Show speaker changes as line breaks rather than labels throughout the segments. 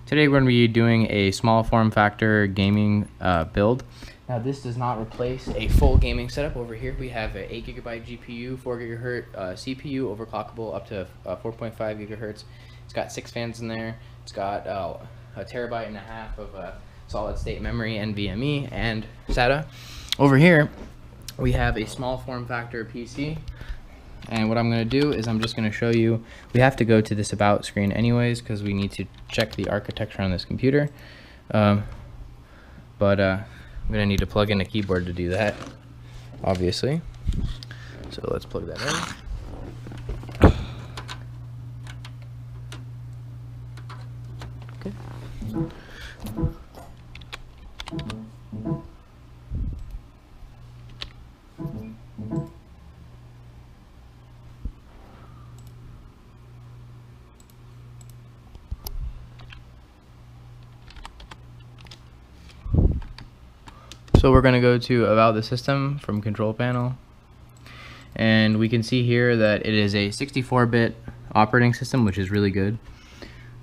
Today we're going to be doing a small form factor gaming build. Now this does not replace a full gaming setup. Over here we have an 8GB GPU, 4 GHz CPU, overclockable up to 4.5 GHz. It's got 6 fans in there. It's got a 1.5 TB of solid state memory, NVMe, and SATA. Over here we have a small form factor PC. And what I'm going to do is I'm just going to show you, we have to go to this about screen anyways because we need to check the architecture on this computer. I'm going to need to plug in a keyboard to do that, obviously. So let's plug that in. Okay. So we're going to go to About the System from Control Panel, and we can see here that it is a 64-bit operating system, which is really good.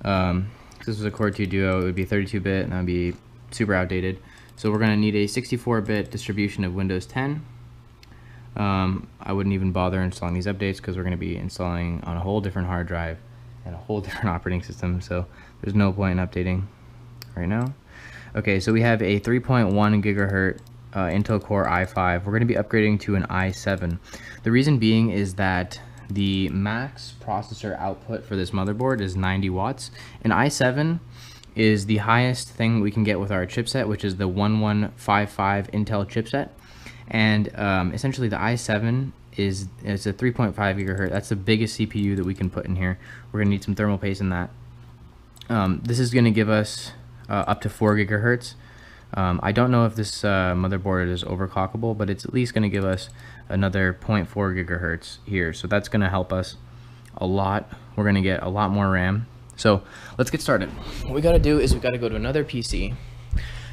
If this was a Core 2 Duo, it would be 32-bit, and that would be super outdated. So we're going to need a 64-bit distribution of Windows 10. I wouldn't even bother installing these updates because we're going to be installing on a whole different hard drive and a whole different operating system, so there's no point in updating right now. Okay, so we have a 3.1 gigahertz Intel Core i5. We're going to be upgrading to an i7. The reason being is that the max processor output for this motherboard is 90 watts. An i7 is the highest thing we can get with our chipset, which is the 1155 Intel chipset. And essentially the i7 is a 3.5 gigahertz. That's the biggest CPU that we can put in here. We're going to need some thermal paste in that. This is going to give us up to 4 gigahertz. I don't know if this motherboard is overclockable, but it's at least going to give us another 0.4 gigahertz here. So that's going to help us a lot. We're going to get a lot more RAM. So let's get started. What we got to do is we got to go to another PC,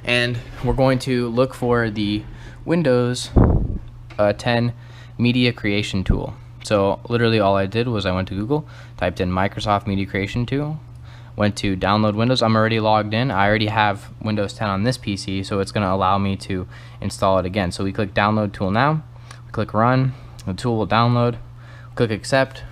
and we're going to look for the Windows 10 Media Creation Tool. So literally all I did was I went to Google, typed in Microsoft Media Creation Tool, went to download Windows. I'm already logged in. I already have Windows 10 on this PC, so it's going to allow me to install it again. So we click download tool now, we click run, the tool will download, click accept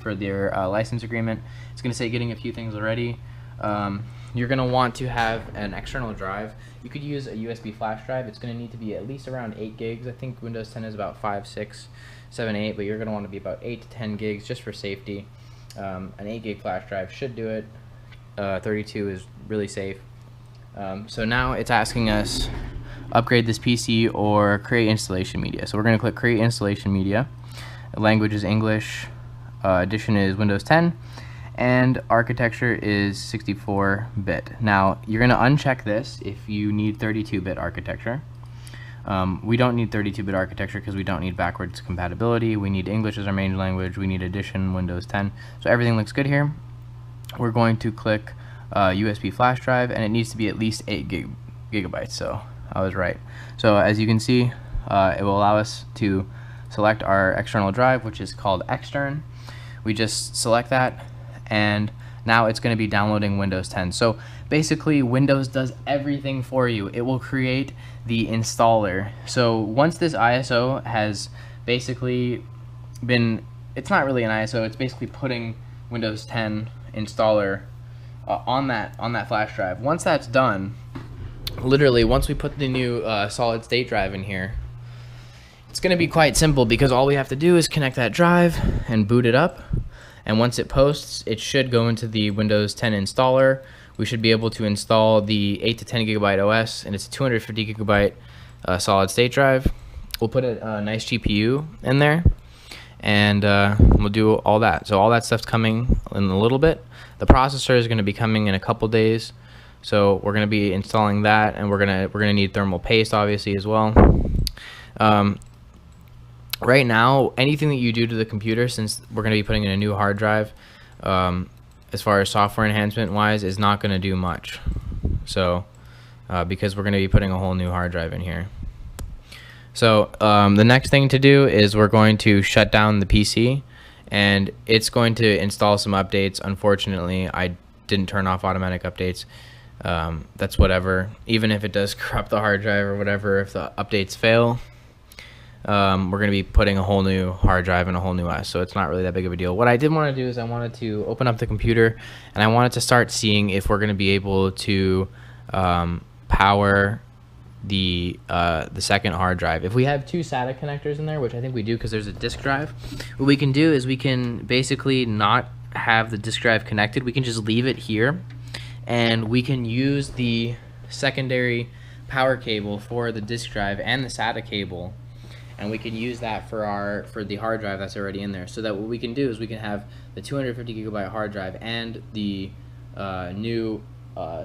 for their license agreement. It's going to say getting a few things already. You're going to want to have an external drive. You could use a USB flash drive. It's going to need to be at least around 8 gigs. I think Windows 10 is about 5, 6, 7, 8, but you're going to want to be about 8 to 10 gigs just for safety. An 8 gig flash drive should do it. 32 is really safe. So now it's asking us upgrade this PC or create installation media. So we're going to click create installation media. The language is English, edition is Windows 10, and architecture is 64-bit. Now you're going to uncheck this if you need 32-bit architecture. We don't need 32-bit architecture because we don't need backwards compatibility. We need English as our main language. We need edition Windows 10. So everything looks good here. We're going to click USB flash drive, and it needs to be at least 8 gigabytes, so I was right. So as you can see, it will allow us to select our external drive, which is called extern. We just select that, and now it's going to be downloading Windows 10. So basically Windows does everything for you. It will create the installer. So once this ISO has basically been, it's not really an ISO, it's basically putting Windows 10 installer on that flash drive. Once that's done, literally once we put the new solid state drive in here, it's going to be quite simple because all we have to do is connect that drive and boot it up, and once it posts, it should go into the Windows 10 installer. We should be able to install the 8 to 10 gigabyte OS, and it's a 250 gigabyte solid state drive. We'll put a nice GPU in there, and we'll do all that. So all that stuff's coming in a little bit. The processor is going to be coming in a couple days, so we're going to be installing that, and we're gonna need thermal paste obviously as well. Right now, anything that you do to the computer, since we're going to be putting in a new hard drive, as far as software enhancement wise, is not going to do much. So because we're going to be putting a whole new hard drive in here. So the next thing to do is we're going to shut down the PC, and it's going to install some updates. Unfortunately, I didn't turn off automatic updates, that's whatever. Even if it does corrupt the hard drive or whatever, if the updates fail, we're going to be putting a whole new hard drive and a whole new OS, so it's not really that big of a deal. What I did want to do is I wanted to open up the computer, and I wanted to start seeing if we're going to be able to power the second hard drive. If we have two SATA connectors in there, which I think we do because there's a disk drive, what we can do is we can basically not have the disk drive connected. We can just leave it here, and we can use the secondary power cable for the disk drive and the SATA cable, and we can use that for the hard drive that's already in there. So that what we can do is we can have the 250 gigabyte hard drive and the new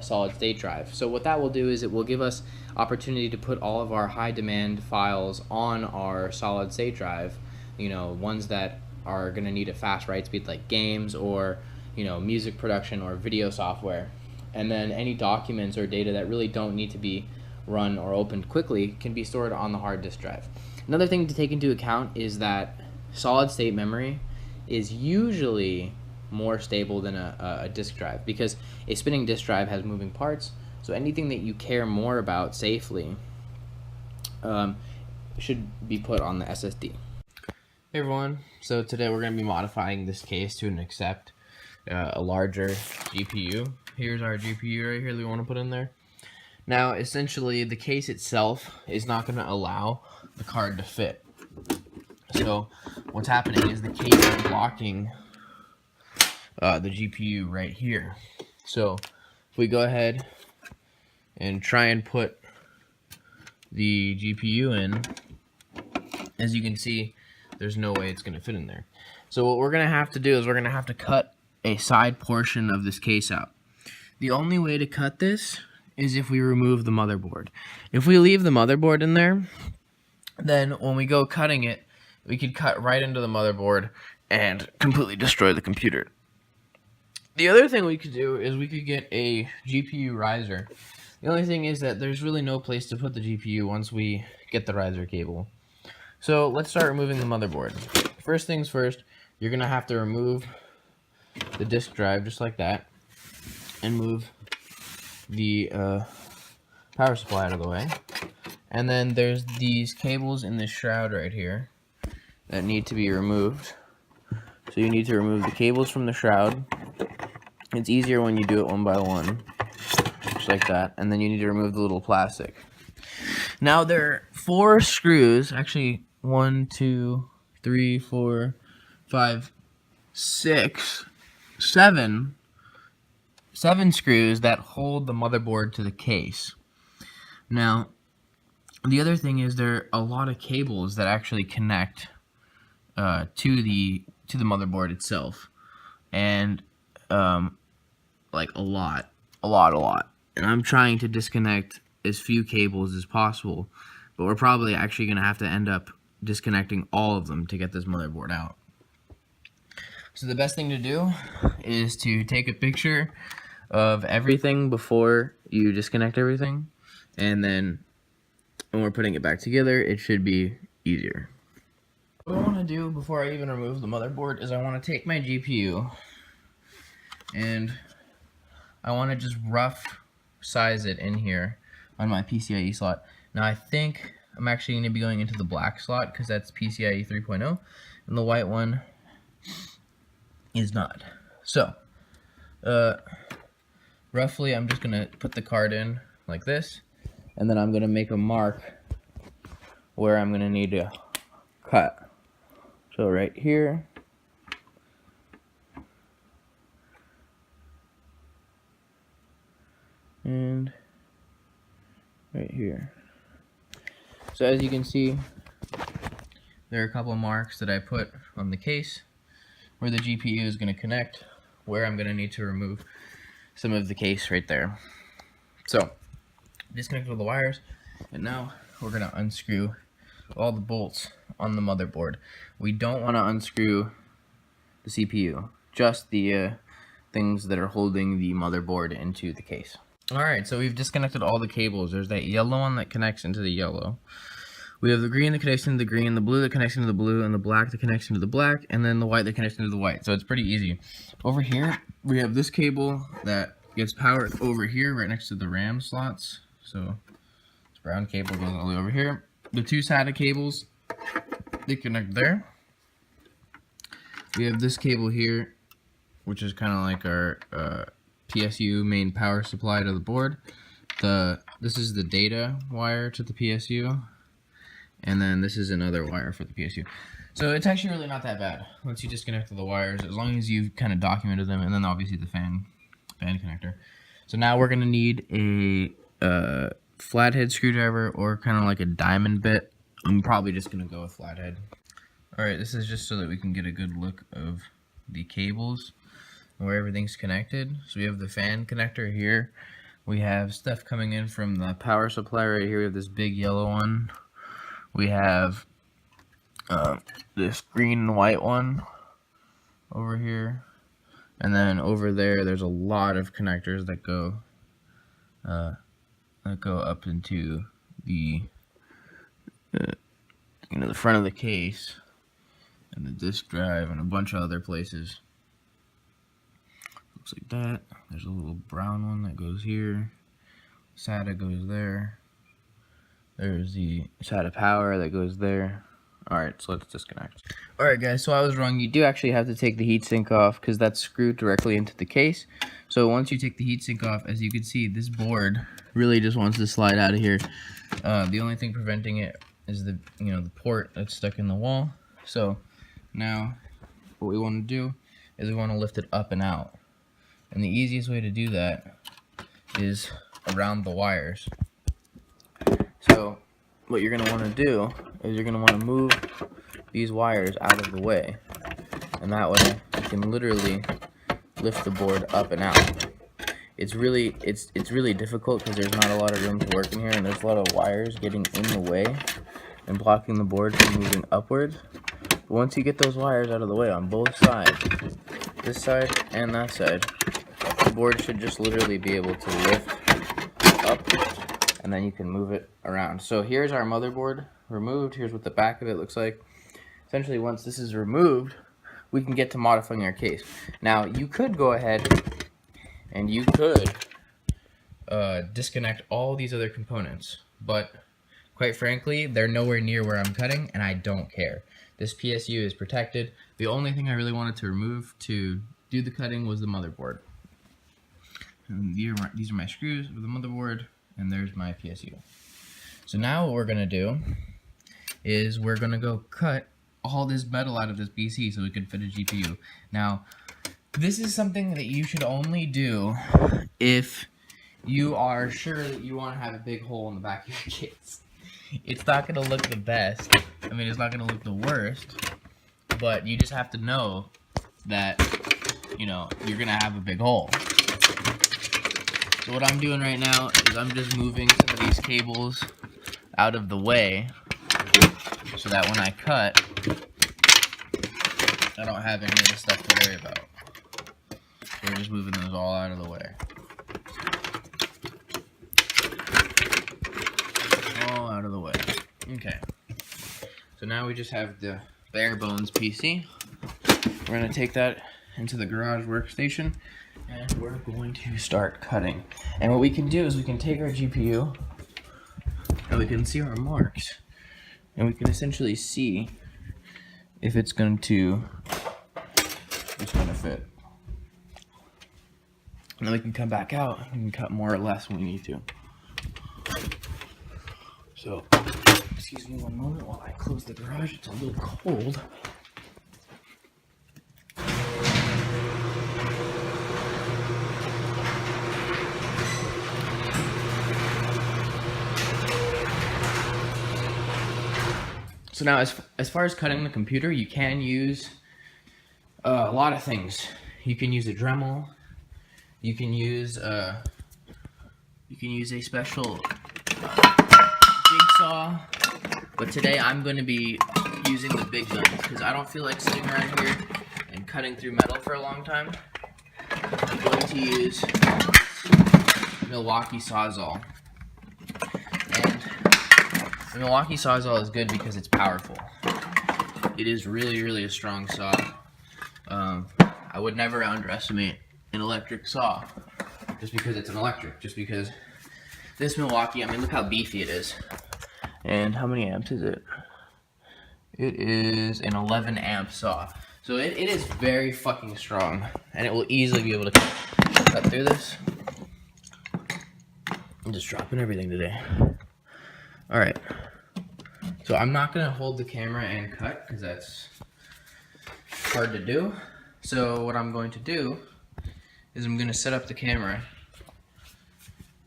solid state drive. So what that will do is it will give us opportunity to put all of our high demand files on our solid state drive, you know, ones that are going to need a fast write speed like games or, you know, music production or video software. And then any documents or data that really don't need to be run or opened quickly can be stored on the hard disk drive. Another thing to take into account is that solid state memory is usually more stable than a disk drive, because a spinning disk drive has moving parts, so anything that you care more about safely should be put on the SSD. Hey everyone, so today we're going to be modifying this case to accept a larger GPU. Here's our GPU right here that we want to put in there. Now essentially the case itself is not going to allow the card to fit. So what's happening is the case is blocking the GPU right here. So if we go ahead and try and put the GPU in, as you can see, there's no way it's going to fit in there. So what we're going to have to do is we're going to have to cut a side portion of this case out. The only way to cut this is if we remove the motherboard. If we leave the motherboard in there, then when we go cutting it, we could cut right into the motherboard and completely destroy the computer. The other thing we could do is we could get a GPU riser. The only thing is that there's really no place to put the GPU once we get the riser cable. So let's start removing the motherboard. First things first, you're going to have to remove the disk drive just like that and move the power supply out of the way. And then there's these cables in this shroud right here that need to be removed. So you need to remove the cables from the shroud. It's easier when you do it one by one, just like that. And then you need to remove the little plastic. Now there are 4 screws, actually 1, 2, 3, 4, 5, 6, 7 screws that hold the motherboard to the case. Now, the other thing is there are a lot of cables that actually connect to the motherboard itself, and like a lot. And I'm trying to disconnect as few cables as possible, but we're probably actually going to have to end up disconnecting all of them to get this motherboard out. So the best thing to do is to take a picture of everything before you disconnect everything, and then when we're putting it back together, it should be easier. What I want to do before I even remove the motherboard is I want to take my GPU and I want to just rough size it in here on my PCIe slot. Now I think I'm actually going to be going into the black slot because that's PCIe 3.0 and the white one is not. So roughly I'm just going to put the card in like this, and then I'm going to make a mark where I'm going to need to cut. So right here, and right here. So as you can see, there are a couple of marks that I put on the case where the GPU is going to connect, where I'm going to need to remove some of the case right there. So disconnect all the wires, and now we're going to unscrew all the bolts on the motherboard. We don't want to unscrew the CPU, just the things that are holding the motherboard into the case. Alright, so we've disconnected all the cables. There's that yellow one that connects into the yellow. We have the green that connects into the green, the blue that connects into the blue, and the black that connects into the black, and then the white that connects into the white. So it's pretty easy. Over here, we have this cable that gets powered over here right next to the RAM slots. So this brown cable goes all the way over here. The two SATA cables, they connect there. We have this cable here, which is kind of like our PSU main power supply to the board. This is the data wire to the PSU, and then this is another wire for the PSU. So it's actually really not that bad once you disconnect the wires, as long as you've kind of documented them, and then obviously the fan connector. So now we're gonna need a flathead screwdriver or kind of like a diamond bit. I'm probably just gonna go with flathead. All right, this is just so that we can get a good look of the cables and where everything's connected. So we have the fan connector here. We have stuff coming in from the power supply right here. We have this big yellow one. We have this green and white one over here. And then over there, there's a lot of connectors that go up into the the front of the case, and the disk drive, and a bunch of other places. Looks like that. There's a little brown one that goes here. SATA goes there. There's the SATA power that goes there. Alright, so let's disconnect. Alright guys, so I was wrong. You do actually have to take the heatsink off because that's screwed directly into the case. So once you take the heatsink off, as you can see, this board really just wants to slide out of here. The only thing preventing it is the the port that's stuck in the wall. So now what we want to do is we want to lift it up and out. And the easiest way to do that is around the wires. So what you're going to want to do is you're going to want to move these wires out of the way. And that way you can literally lift the board up and out. It's really difficult because there's not a lot of room to work in here, and there's a lot of wires getting in the way and blocking the board from moving upwards. But once you get those wires out of the way on both sides, this side and that side, the board should just literally be able to lift up, and then you can move it around. So here's our motherboard removed. Here's what the back of it looks like. Essentially, once this is removed, we can get to modifying our case. Now, you could go ahead and you could disconnect all these other components, but quite frankly, they're nowhere near where I'm cutting, and I don't care. This PSU is protected. The only thing I really wanted to remove to do the cutting was the motherboard. And these are my screws with the motherboard, and there's my PSU. So now what we're gonna do is we're gonna go cut all this metal out of this PC so we can fit a GPU. Now, this is something that you should only do if you are sure that you want to have a big hole in the back of your case. It's not going to look the best. I mean, it's not going to look the worst, but you just have to know that, you're going to have a big hole. So what I'm doing right now is I'm just moving some of these cables out of the way so that when I cut, I don't have any of the stuff to worry about. So we're just moving those all out of the way. All out of the way. Okay. So now we just have the bare bones PC. We're going to take that into the garage workstation, and we're going to start cutting. And what we can do is we can take our GPU, and we can see our marks, and we can essentially see if it's going to fit. And then we can come back out and cut more or less when we need to. So, excuse me one moment while I close the garage. It's a little cold. So now, as far as cutting the computer, you can use a lot of things. You can use a Dremel. You can use a special jigsaw. But today I'm going to be using the big guns because I don't feel like sitting around here and cutting through metal for a long time. I'm going to use Milwaukee Sawzall. And the Milwaukee Sawzall is good because it's powerful. It is really, really a strong saw. I would never underestimate an electric saw, just because it's an electric, just because this Milwaukee, I mean, look how beefy it is. And how many amps is it? It is an 11 amp saw. So it is very fucking strong, and it will easily be able to cut through this. I'm just dropping everything today. All right. So I'm not gonna hold the camera and cut because that's hard to do. So what I'm going to do is I'm gonna set up the camera,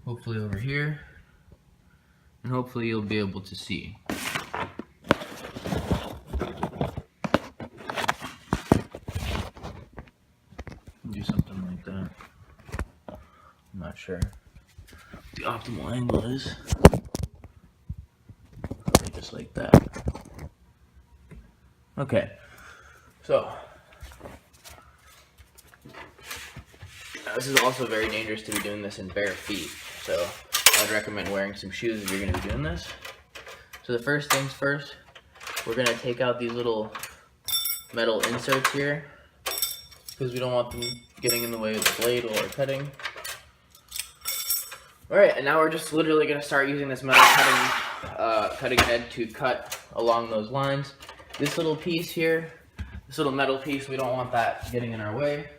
hopefully over here, and hopefully you'll be able to see. Do something like that. I'm not sure what the optimal angle is. Probably just like that. Okay, so this is also very dangerous to be doing this in bare feet, so I'd recommend wearing some shoes if you're going to be doing this. So the first things first, we're going to take out these little metal inserts here, because we don't want them getting in the way of the blade while we're cutting. Alright, and now we're just literally going to start using this metal cutting head to cut along those lines. This little piece here, this little metal piece, we don't want that getting in our way.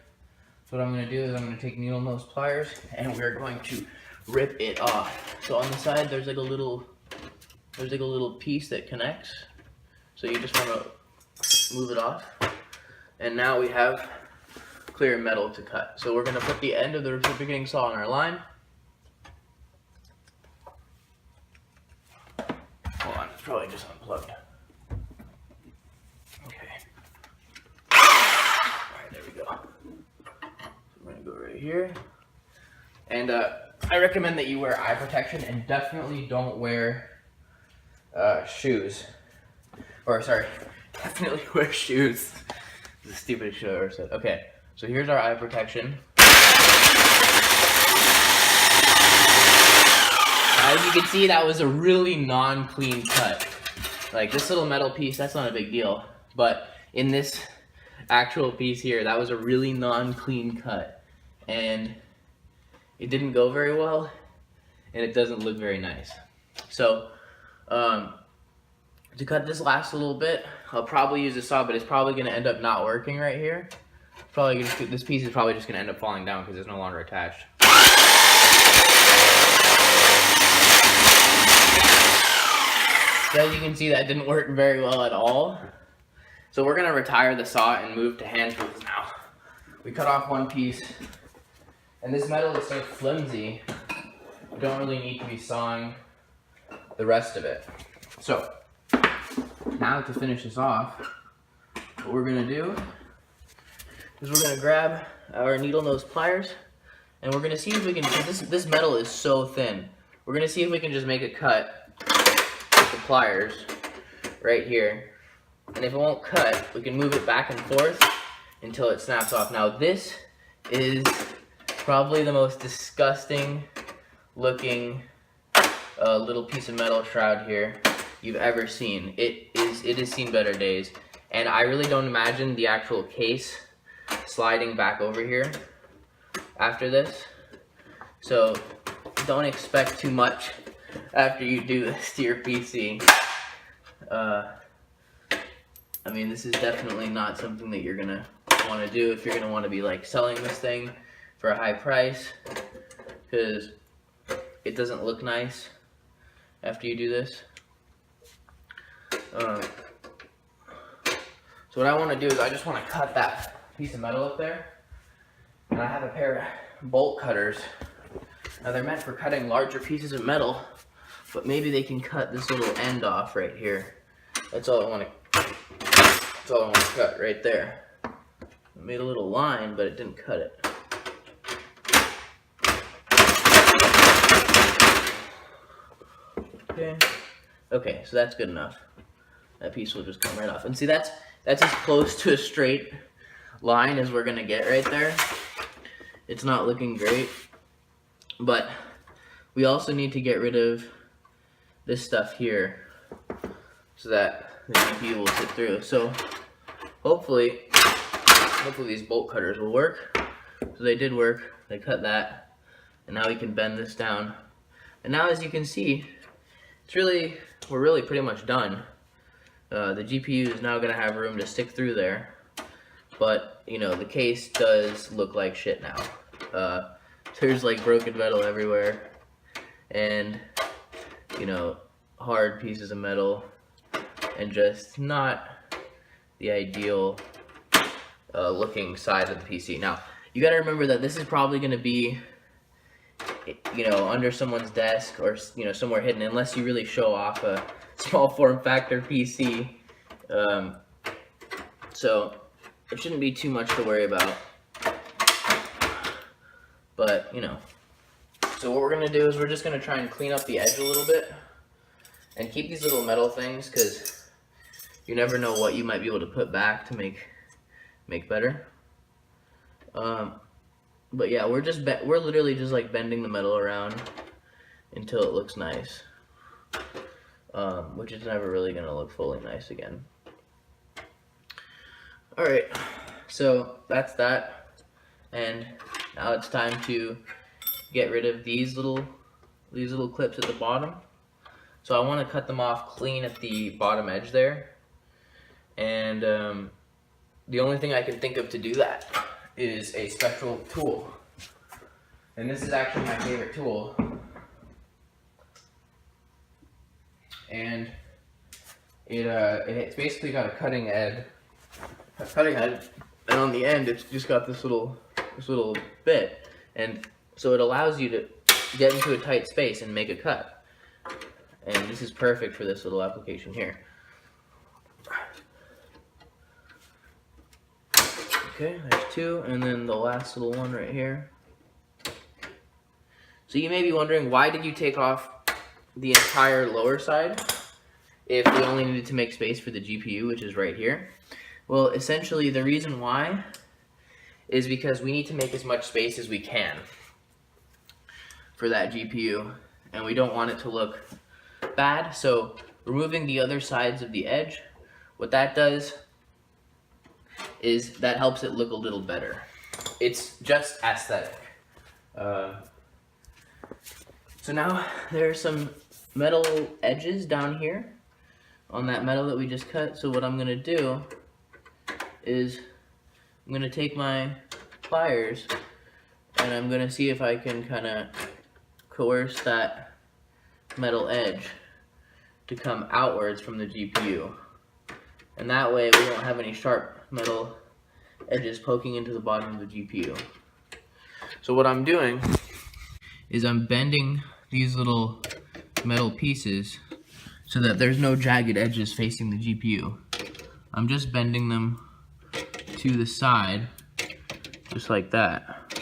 So what I'm going to do is I'm going to take needle nose pliers and we're going to rip it off. So on the side there's like a little piece that connects. So you just want to move it off. And now we have clear metal to cut. So we're going to put the end of the reciprocating saw on our line. Hold on, it's probably just unplugged. Okay. Alright, there we go. So we're going to go right here. And I recommend that you wear eye protection and definitely don't wear shoes. Or sorry, definitely wear shoes. This is the stupidest shit I ever said. Okay, so here's our eye protection. As you can see, that was a really non-clean cut. Like this little metal piece, that's not a big deal. But in this actual piece here, that was a really non-clean cut. And it didn't go very well, and it doesn't look very nice. So, to cut this last little bit, I'll probably use a saw, but it's probably going to end up not working right here. This piece is probably just going to end up falling down because it's no longer attached. So as you can see, that didn't work very well at all. So we're going to retire the saw and move to hand tools now. We cut off one piece, and this metal is so flimsy, we don't really need to be sawing the rest of it. So now to finish this off, what we're going to do is we're going to grab our needle nose pliers, and we're going to see if we can, because this metal is so thin, we're going to see if we can just make a cut with the pliers right here. And if it won't cut, we can move it back and forth until it snaps off. Now this is probably the most disgusting looking little piece of metal shroud here you've ever seen. It has seen better days, and I really don't imagine the actual case sliding back over here after this, so don't expect too much after you do this to your PC. I mean, this is definitely not something that you're gonna want to do if you're gonna want to be like selling this thing for a high price, because it doesn't look nice after you do this. So what I want to do is I just want to cut that piece of metal up there, and I have a pair of bolt cutters. Now they're meant for cutting larger pieces of metal, but maybe they can cut this little end off right here. That's all I want to cut right there. I made a little line, but it didn't cut it. Okay, so that's good enough. That piece will just come right off. And see, that's as close to a straight line as we're gonna get right there. It's not looking great, but we also need to get rid of this stuff here so that the GPU will sit through. So hopefully these bolt cutters will work. So they did work. They cut that, and now we can bend this down. And now, as you can see, we're really pretty much done. The GPU is now going to have room to stick through there, but you know, the case does look like shit now. There's like broken metal everywhere, and you know, hard pieces of metal, and just not the ideal looking side of the PC. Now, you got to remember that this is probably going to be, you know, under someone's desk or, you know, somewhere hidden, unless you really show off a small form factor PC. So it shouldn't be too much to worry about. But, you know, so what we're going to do is we're just going to try and clean up the edge a little bit and keep these little metal things, because you never know what you might be able to put back to make better. But yeah, we're literally just like bending the metal around until it looks nice, which is never really gonna look fully nice again. All right, so that's that, and now it's time to get rid of these little clips at the bottom. So I want to cut them off clean at the bottom edge there, and the only thing I can think of to do that is a spectral tool. And this is actually my favorite tool. And it's basically got a cutting head, and on the end it's just got this little bit, and so it allows you to get into a tight space and make a cut. And this is perfect for this little application here. Okay, there's two, and then the last little one right here. So you may be wondering, why did you take off the entire lower side if we only needed to make space for the GPU, which is right here? Well, essentially the reason why is because we need to make as much space as we can for that GPU, and we don't want it to look bad. So removing the other sides of the edge, what that does is that helps it look a little better. It's just aesthetic. So now there are some metal edges down here on that metal that we just cut. So what I'm gonna do is I'm gonna take my pliers and I'm gonna see if I can kind of coerce that metal edge to come outwards from the GPU. And that way we won't have any sharp metal edges poking into the bottom of the GPU. So what I'm doing is I'm bending these little metal pieces so that there's no jagged edges facing the GPU. I'm just bending them to the side, just like that.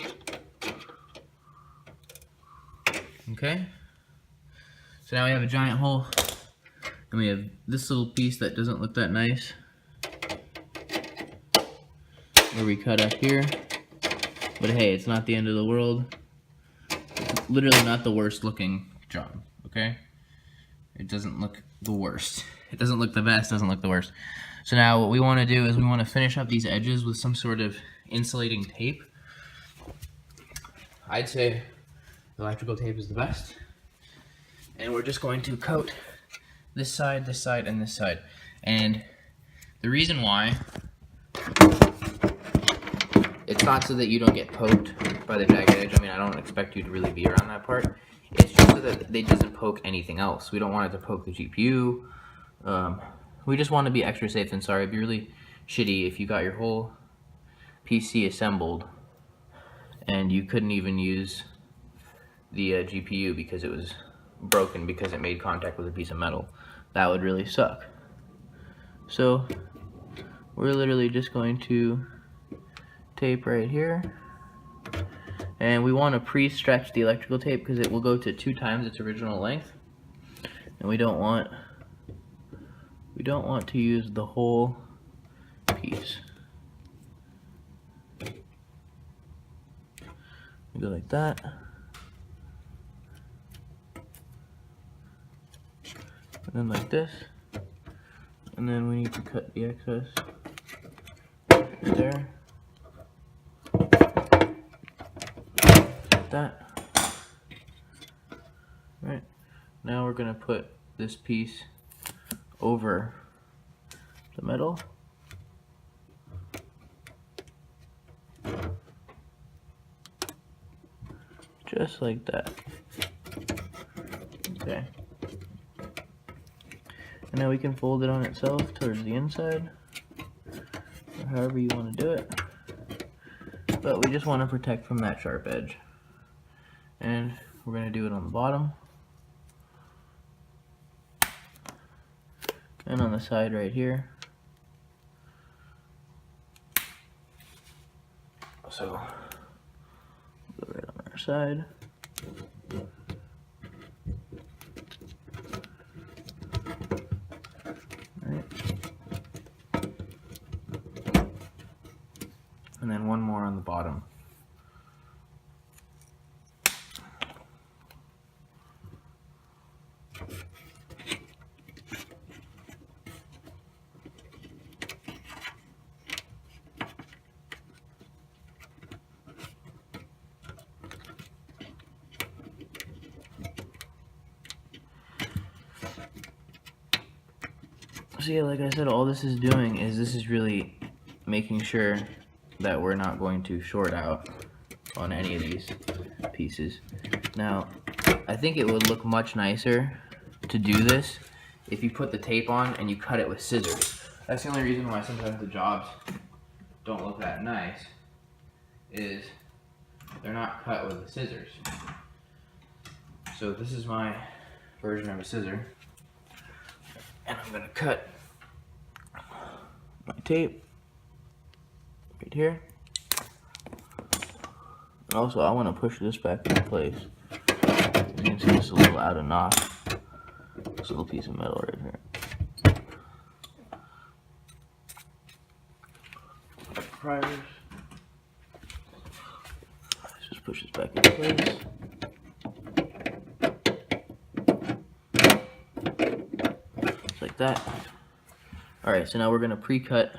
Okay? So now we have a giant hole, and we have this little piece that doesn't look that nice, where we cut up here. But hey, it's not the end of the world. It's literally not the worst looking job, okay? It doesn't look the worst. It doesn't look the best, doesn't look the worst. So now what we want to do is we want to finish up these edges with some sort of insulating tape. I'd say electrical tape is the best. And we're just going to coat this side, and this side. And the reason why, it's not so that you don't get poked by the jagged edge. I mean, I don't expect you to really be around that part. It's just so that it doesn't poke anything else. We don't want it to poke the GPU. We just want to be extra safe than sorry. It'd be really shitty if you got your whole PC assembled and you couldn't even use the GPU because it was broken because it made contact with a piece of metal. That would really suck. So we're literally just going to tape right here, and we want to pre-stretch the electrical tape because it will go to 2 times its original length, and we don't want to use the whole piece. We go like that, and then like this, and then we need to cut the excess there. that. Right, now we're going to put this piece over the metal. Just like that. Okay. And now we can fold it on itself towards the inside, or however you want to do it. But we just want to protect from that sharp edge. And we're going to do it on the bottom. And on the side right here. So, go right on our side. Right. And then one more on the bottom. So yeah, like I said, all this is doing is this is really making sure that we're not going to short out on any of these pieces. Now, I think it would look much nicer to do this if you put the tape on and you cut it with scissors. That's the only reason why sometimes the jobs don't look that nice, is they're not cut with the scissors. So this is my version of a scissor, and I'm gonna cut my tape right here. And also I want to push this back into place. You can see it's a little out of knot. This little piece of metal right here. Priors. Let's just push this back into place. Just like that. Alright, so now we're going to pre-cut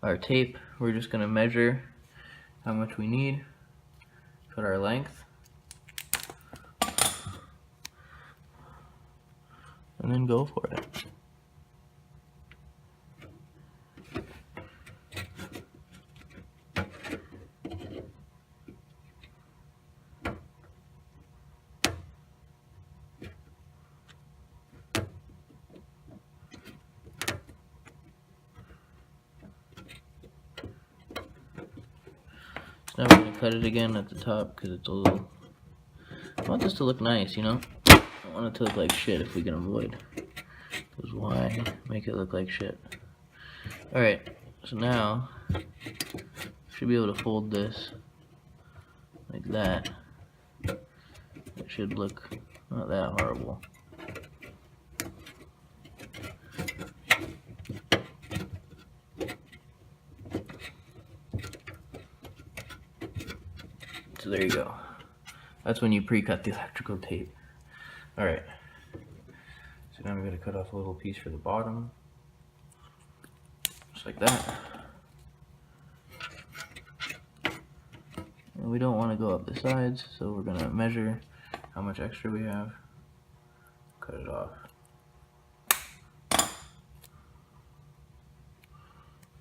our tape. We're just going to measure how much we need, cut our length, and then go for it. Now we're going to cut it again at the top because it's a little... I want this to look nice, you know? I don't want it to look like shit if we can avoid. Because why make it look like shit? Alright, so now should be able to fold this like that. It should look not that horrible. So there you go. That's when you pre-cut the electrical tape. Alright. So now we're going to cut off a little piece for the bottom. Just like that. And we don't want to go up the sides, so we're going to measure how much extra we have. Cut it off.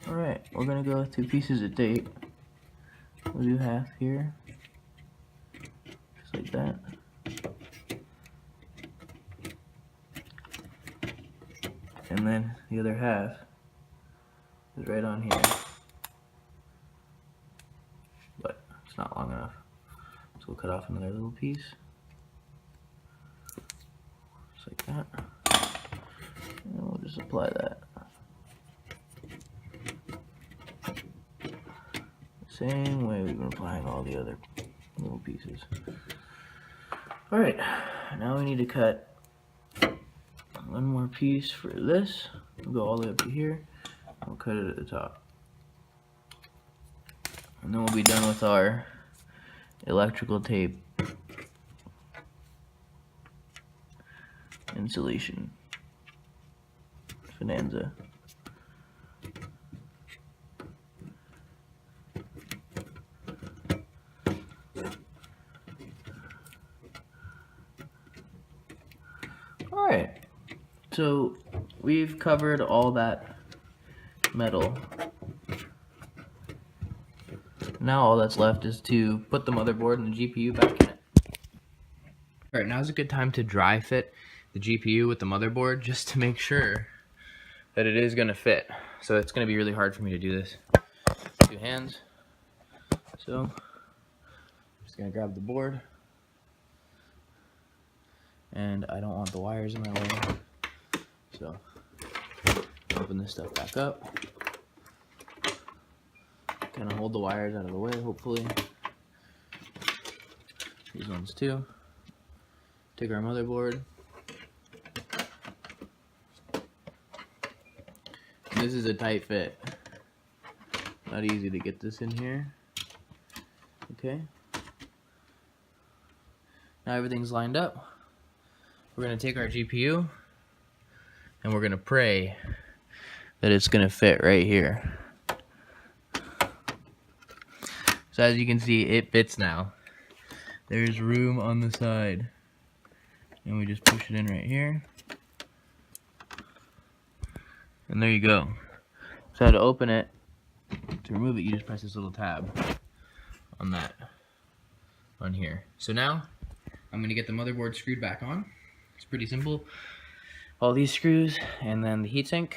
Alright, we're going to go with 2 pieces of tape. We'll do half here. Like that. And then the other half is right on here. But it's not long enough. So we'll cut off another little piece. Just like that. And we'll just apply that. Same way we've been applying all the other little pieces. Alright, now we need to cut one more piece for this. We'll go all the way up to here. We'll cut it at the top. And then we'll be done with our electrical tape insulation bonanza. Alright, so we've covered all that metal. Now all that's left is to put the motherboard and the GPU back in it. Alright, now's a good time to dry fit the GPU with the motherboard just to make sure that it is going to fit. So it's going to be really hard for me to do this. 2 hands. So I'm just going to grab the board. And I don't want the wires in my way. So open this stuff back up. Kind of hold the wires out of the way, hopefully. These ones too. Take our motherboard. This is a tight fit. Not easy to get this in here. Okay. Now everything's lined up. We're going to take our GPU and we're going to pray that it's going to fit right here. So as you can see, it fits now. There's room on the side. And we just push it in right here. And there you go. So to open it, to remove it, you just press this little tab on that, on here. So now, I'm going to get the motherboard screwed back on. It's pretty simple. All these screws, and then the heatsink,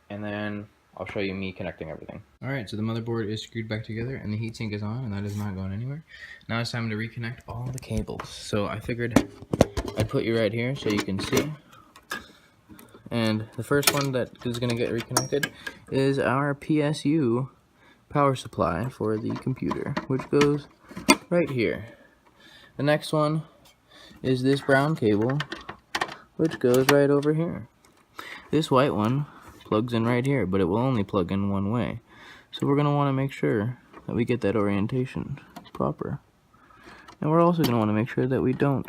and then I'll show you me connecting everything. Alright, so the motherboard is screwed back together, and the heatsink is on, and that is not going anywhere. Now it's time to reconnect all the cables. So I figured I'd put you right here so you can see. And the first one that is going to get reconnected is our PSU power supply for the computer, which goes right here. The next one is this brown cable, which goes right over here. This white one plugs in right here, but it will only plug in one way. So we're going to want to make sure that we get that orientation proper. And we're also going to want to make sure that we don't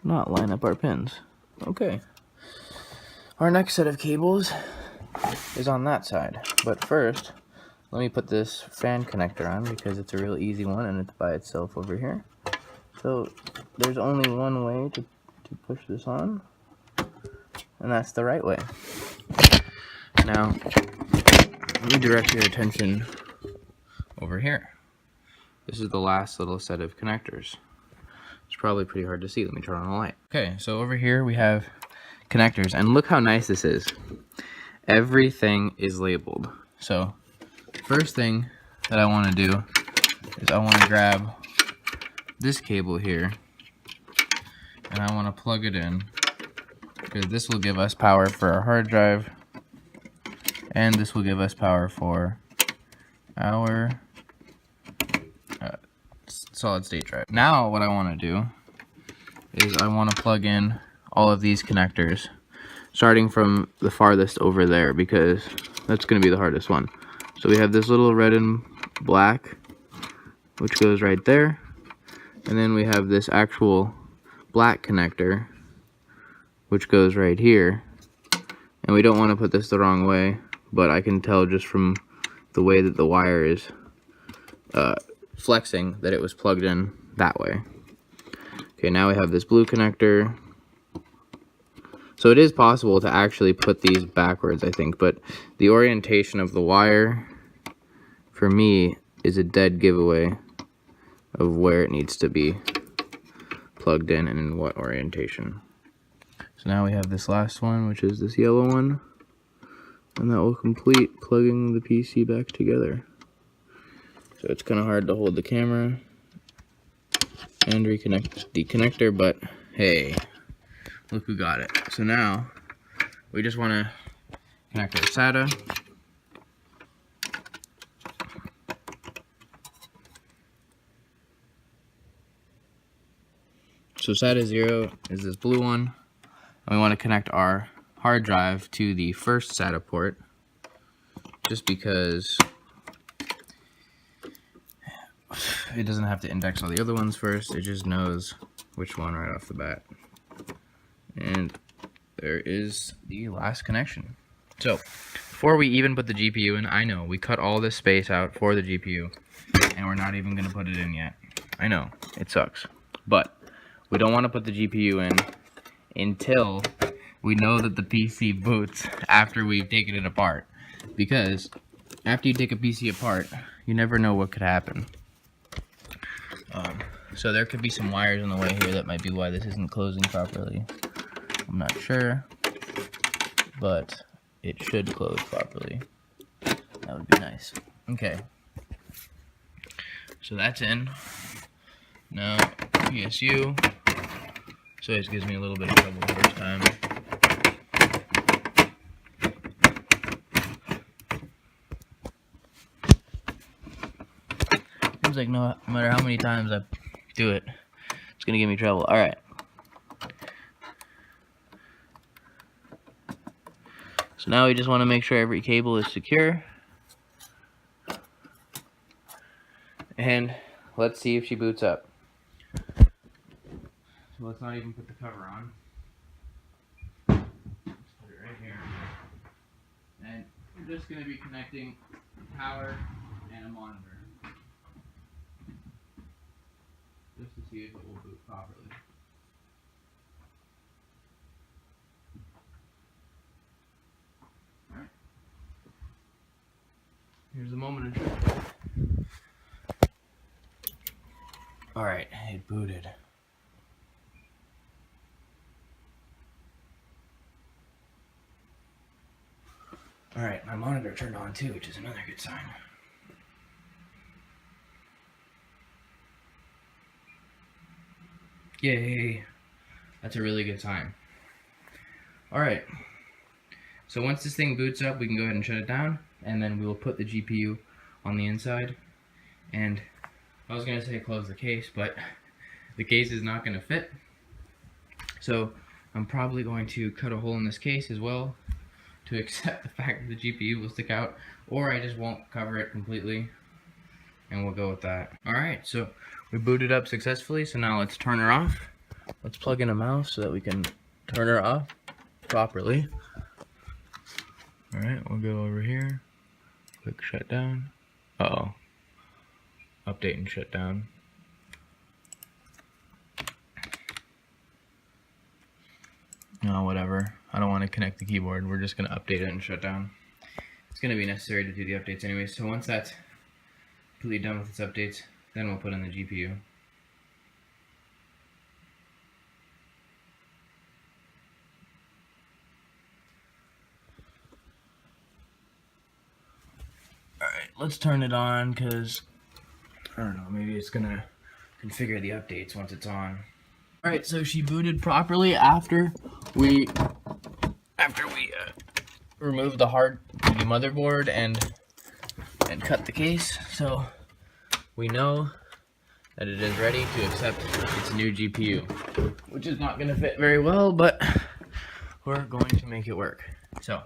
not line up our pins. Okay. Our next set of cables is on that side. But first, let me put this fan connector on because it's a real easy one and it's by itself over here. So there's only one way to push this on, and that's the right way. Now, let me direct your attention over here. This is the last little set of connectors. It's probably pretty hard to see. Let me turn on the light. Okay, so over here we have connectors, and look how nice this is. Everything is labeled. So, first thing that I want to do is I want to grab this cable here, and I want to plug it in, because this will give us power for our hard drive, and this will give us power for our solid state drive. Now what I want to do is I want to plug in all of these connectors, starting from the farthest over there, because that's going to be the hardest one. So we have this little red and black, which goes right there, and then we have this actual black connector, which goes right here. And we don't want to put this the wrong way, but I can tell just from the way that the wire is flexing that it was plugged in that way. Okay, now we have this blue connector. So it is possible to actually put these backwards, I think, but the orientation of the wire, for me, is a dead giveaway of where it needs to be plugged in and in what orientation. So now we have this last one, which is this yellow one, and that will complete plugging the PC back together. So it's kind of hard to hold the camera and reconnect the connector, but hey, look who got it. So now we just want to connect our SATA. So SATA 0 is this blue one, and we want to connect our hard drive to the first SATA port, just because it doesn't have to index all the other ones first, it just knows which one right off the bat. And there is the last connection. So before we even put the GPU in, I know we cut all this space out for the GPU, and we're not even going to put it in yet. I know, it sucks, but we don't want to put the GPU in until we know that the PC boots after we've taken it apart. Because after you take a PC apart, you never know what could happen. So there could be some wires in the way here. That might be why this isn't closing properly. I'm not sure, but it should close properly. That would be nice. Okay. So that's in. Now, PSU. So this gives me a little bit of trouble the first time. Seems like no matter how many times I do it, it's gonna give me trouble. Alright. So now we just want to make sure every cable is secure. And let's see if she boots up. So let's not even put the cover on. Let's put it right here. And we're just going to be connecting power and a monitor. Just to see if it will boot properly. Alright. Here's the moment of truth. Alright, it booted. Alright, my monitor turned on too, which is another good sign. Yay! That's a really good sign. Alright, so once this thing boots up, we can go ahead and shut it down, and then we will put the GPU on the inside. And I was going to say close the case, but the case is not going to fit. So I'm probably going to cut a hole in this case as well to accept the fact that the GPU will stick out, or I just won't cover it completely, and we'll go with that. Alright, so we booted up successfully, so now let's turn her off. Let's plug in a mouse so that we can turn her off properly. Alright, we'll go over here, click shutdown. Uh-oh. Update and shut down. No, whatever. I don't want to connect the keyboard. We're just going to update it and shut down. It's going to be necessary to do the updates anyway, so once that's completely done with its updates, then we'll put in the GPU. Alright, let's turn it on, because I don't know, maybe it's going to configure the updates once it's on. Alright, so she booted properly after we removed the motherboard and cut the case. So we know that it is ready to accept its new GPU, which is not going to fit very well, but we're going to make it work. So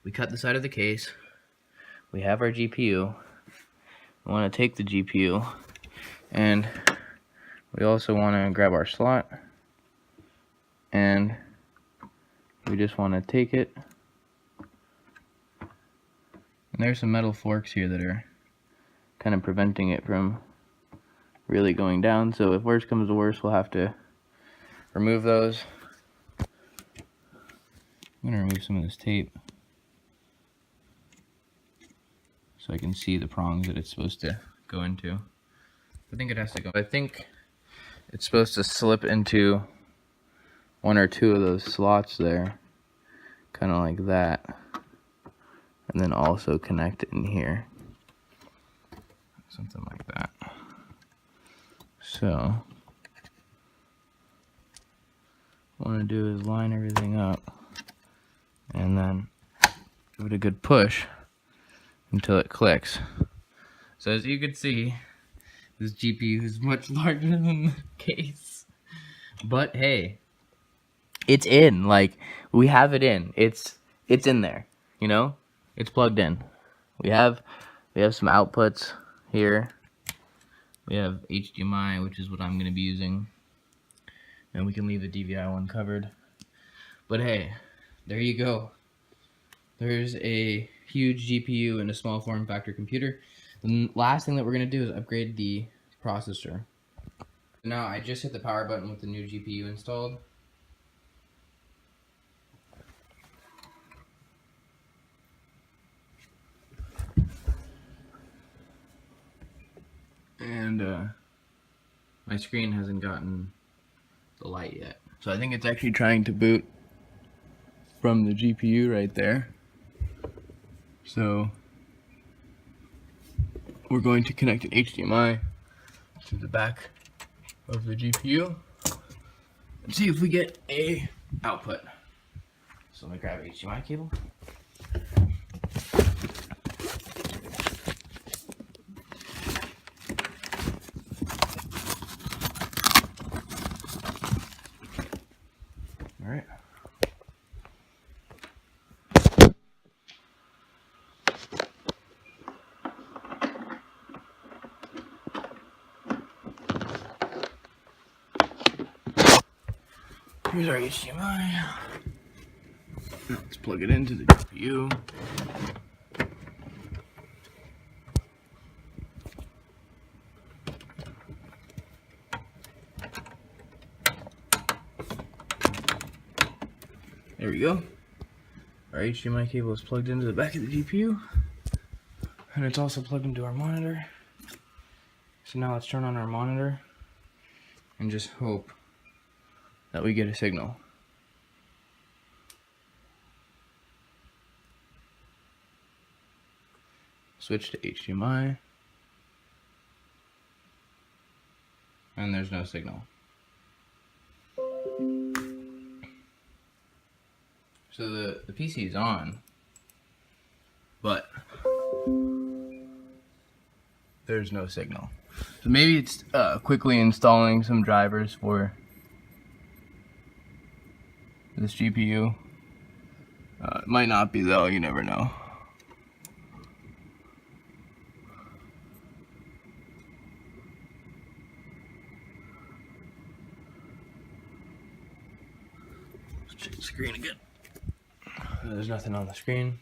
we cut the side of the case. We have our GPU. We want to take the GPU, and we also want to grab our slot, and we just want to take it. And there's some metal forks here that are kind of preventing it from really going down, so if worse comes to worse, we'll have to remove those. I'm going to remove some of this tape so I can see the prongs that it's supposed to go into. I think it has to go. I think it's supposed to slip into one or two of those slots there, kind of like that, and then also connect it in here, something like that. So what I want to do is line everything up and then give it a good push until it clicks. So as you can see, this GPU is much larger than the case. But hey, it's in. Like, we have it in. It's in there, you know? It's plugged in. We have some outputs here. We have HDMI, which is what I'm going to be using. And we can leave the DVI one covered. But hey, there you go. There's a huge GPU and a small form factor computer. The last thing that we're going to do is upgrade the processor. Now I just hit the power button with the new GPU installed, my screen hasn't gotten the light yet. So I think it's actually trying to boot from the GPU right there. So we're going to connect an HDMI to the back of the GPU and see if we get a output. So let me grab an HDMI cable. All right. Here's our HDMI. Let's plug it into the GPU. There we go. Our HDMI cable is plugged into the back of the GPU, and it's also plugged into our monitor. So now let's turn on our monitor and just hope that we get a signal. Switch to HDMI, and there's no signal. So the PC is on, but there's no signal. So maybe it's quickly installing some drivers for this GPU. It might not be though, you never know. Let's check the screen again. There's nothing on the screen.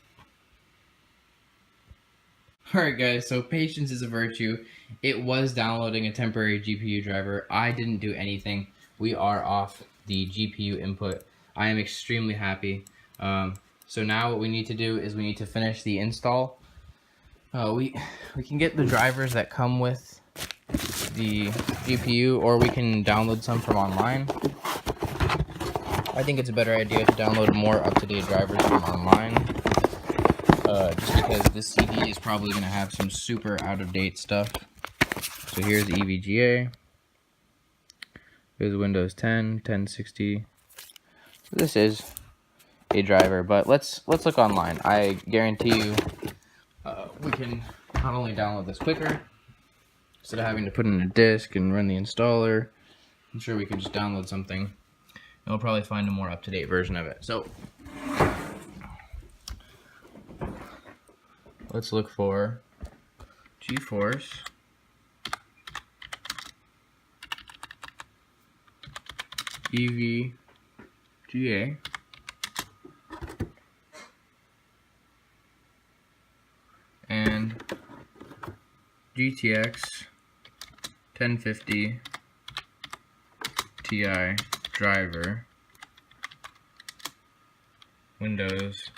Alright guys, so patience is a virtue. It was downloading a temporary GPU driver. I didn't do anything. We are off the GPU input. I am extremely happy. So now what we need to do is we need to finish the install. We can get the drivers that come with the GPU, or we can download some from online. I think it's a better idea to download more up-to-date drivers from online, just because this CD is probably going to have some super out-of-date stuff. So here's the EVGA, here's Windows 10, 1060. So this is a driver, but let's look online. I guarantee you we can not only download this quicker, instead of having to put in a disk and run the installer. I'm sure we could just download something. We'll probably find a more up-to-date version of it. So let's look for GeForce EVGA and GTX 1050 Ti driver, Windows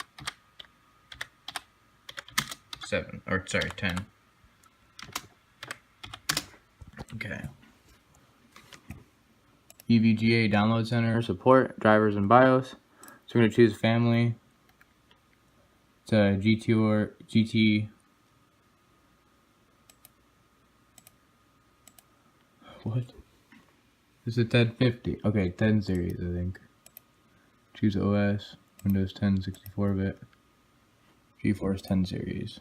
7, or sorry, 10. Okay. EVGA download center support, drivers and BIOS. So we're going to choose family. It's a GT. What? It's a 1050. Okay, 10 series, I think. Choose OS, Windows 10 64-bit, GeForce 10 series.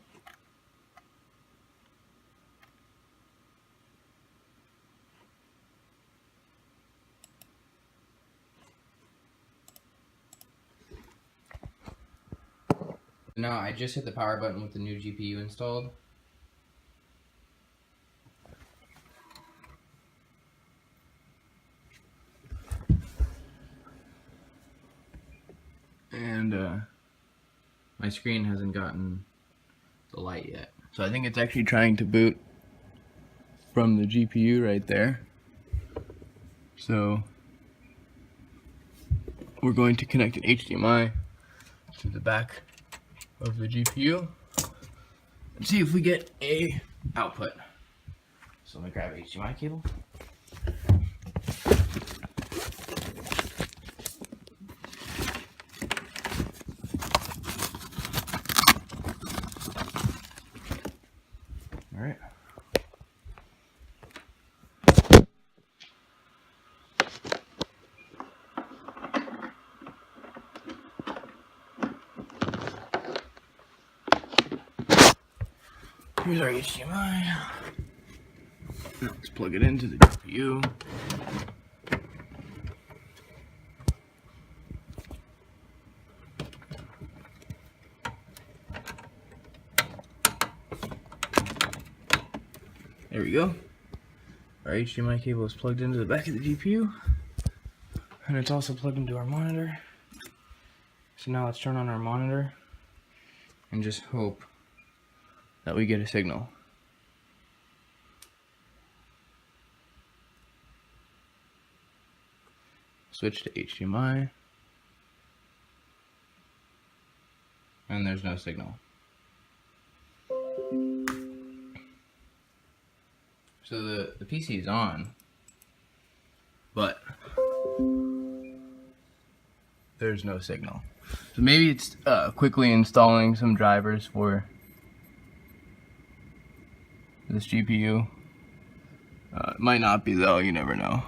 Now I just hit the power button with the new GPU installed. And my screen hasn't gotten the light yet. So I think it's actually trying to boot from the GPU right there. So we're going to connect an HDMI to the back of the GPU and see if we get a output. So let me grab an HDMI cable. Here's our HDMI. Now let's plug it into the GPU. There we go. Our HDMI cable is plugged into the back of the GPU, and it's also plugged into our monitor. So now let's turn on our monitor and just hope that we get a signal. Switch to HDMI, and there's no signal. So the PC is on, but there's no signal. So maybe it's quickly installing some drivers for this GPU. It might not be though, you never know.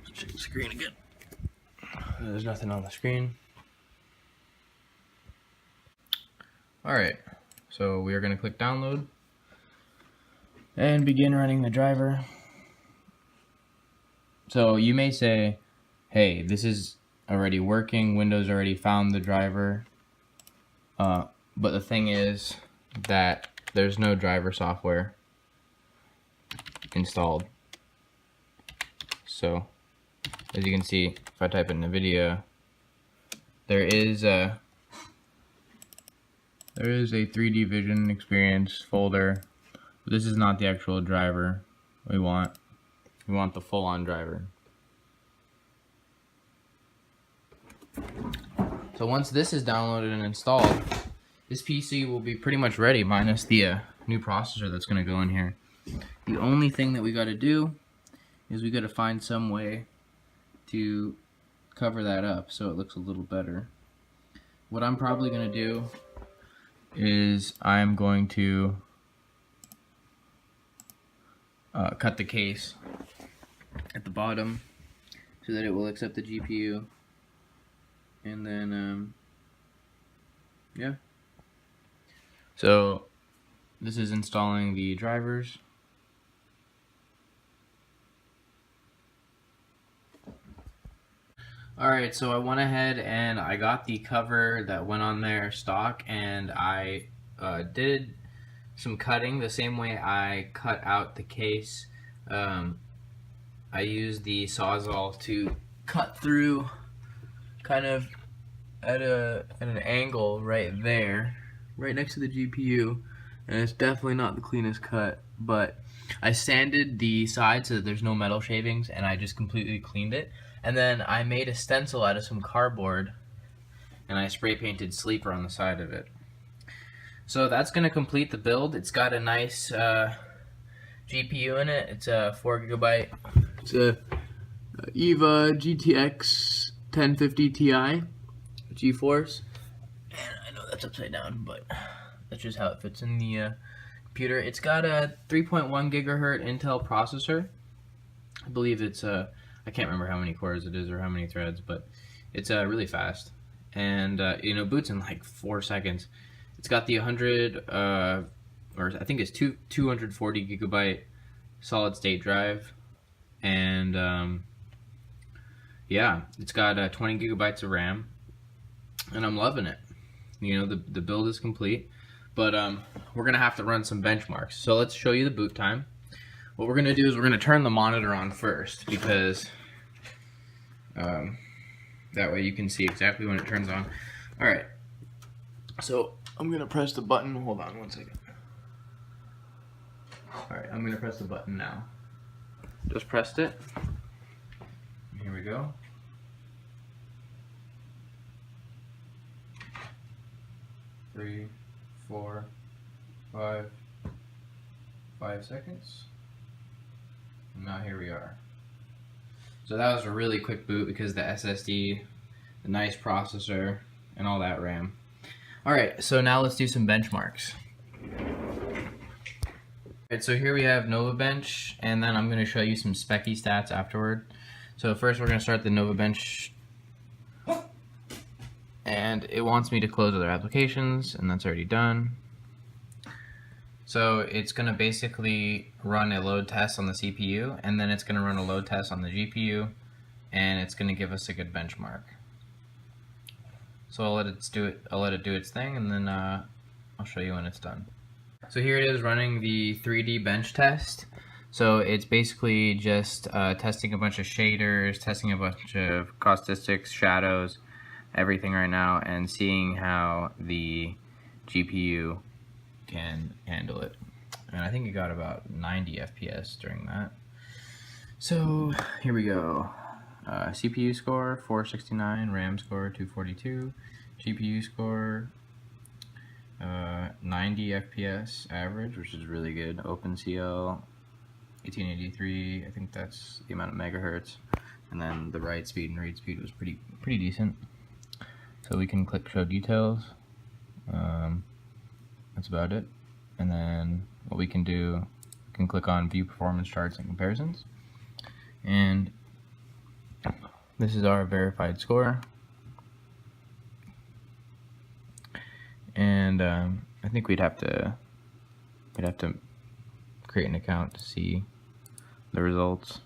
Let's check the screen again. There's nothing on the screen. Alright, so we are going to click download and begin running the driver. So you may say, hey, this is already working, Windows already found the driver, but the thing is that there's no driver software installed. So as you can see, if I type in Nvidia, there is a 3D Vision Experience folder, but this is not the actual driver we want. We want the full-on driver. So once this is downloaded and installed, this PC will be pretty much ready, minus the new processor that's going to go in here. The only thing that we got to do is we got to find some way to cover that up so it looks a little better. What I'm probably going to do is I'm going to cut the case at the bottom so that it will accept the GPU, and then yeah. So this is installing the drivers. Alright, so I went ahead and I got the cover that went on there stock, and I did some cutting the same way I cut out the case. I used the Sawzall to cut through kind of at an angle right there, right next to the GPU, and it's definitely not the cleanest cut, but I sanded the side so that there's no metal shavings, and I just completely cleaned it. And then I made a stencil out of some cardboard, and I spray painted Sleeper on the side of it. So that's going to complete the build. It's got a nice GPU in it. It's a 4GB. It's a EVA GTX 1050 Ti GeForce. And I know that's upside down, but that's just how it fits in the computer. It's got a 3.1 gigahertz Intel processor. I believe it's I can't remember how many cores it is or how many threads, but it's really fast, and you know, boots in like 4 seconds. It's got the 100 or I think it's 240 gigabyte solid state drive, and yeah, it's got 20 gigabytes of RAM, and I'm loving it. You know, the build is complete, but we're gonna have to run some benchmarks. So let's show you the boot time. What we're gonna do is we're gonna turn the monitor on first, because that way you can see exactly when it turns on. Alright, so I'm gonna press the button. Hold on one second. Alright, I'm gonna press the button now. Just pressed it. Here we go. Three, 4, 5 seconds. And now here we are. So that was a really quick boot because the SSD, the nice processor, and all that RAM. Alright, so now let's do some benchmarks. Alright, so here we have Nova Bench, and then I'm going to show you some specy stats afterward. So first we're going to start the Nova Bench, and it wants me to close other applications, and that's already done. So it's going to basically run a load test on the CPU, and then it's going to run a load test on the GPU, and it's going to give us a good benchmark. So I'll let it do its thing, and then I'll show you when it's done. So here it is running the 3D bench test. So it's basically just testing a bunch of shaders, testing a bunch of caustistics, shadows, everything right now, and seeing how the GPU can handle it. And I think it got about 90 FPS during that. So here we go. CPU score 469, RAM score 242, GPU score 90 FPS average, which is really good. OpenCL 1883, I think that's the amount of megahertz, and then the write speed and read speed was pretty decent. So we can click show details. That's about it. And then what we can do, we can click on view performance charts and comparisons, and this is our verified score. And I think we'd have to create an account to see the results.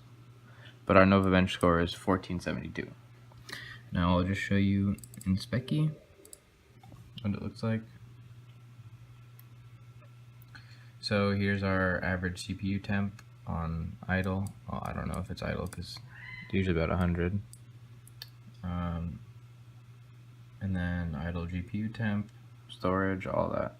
But our Nova Bench score is 1472. Now I'll just show you in specy what it looks like. So here's our average CPU temp on idle. Well, I don't know if it's idle because it's usually about 100. And then idle GPU temp, storage, all that.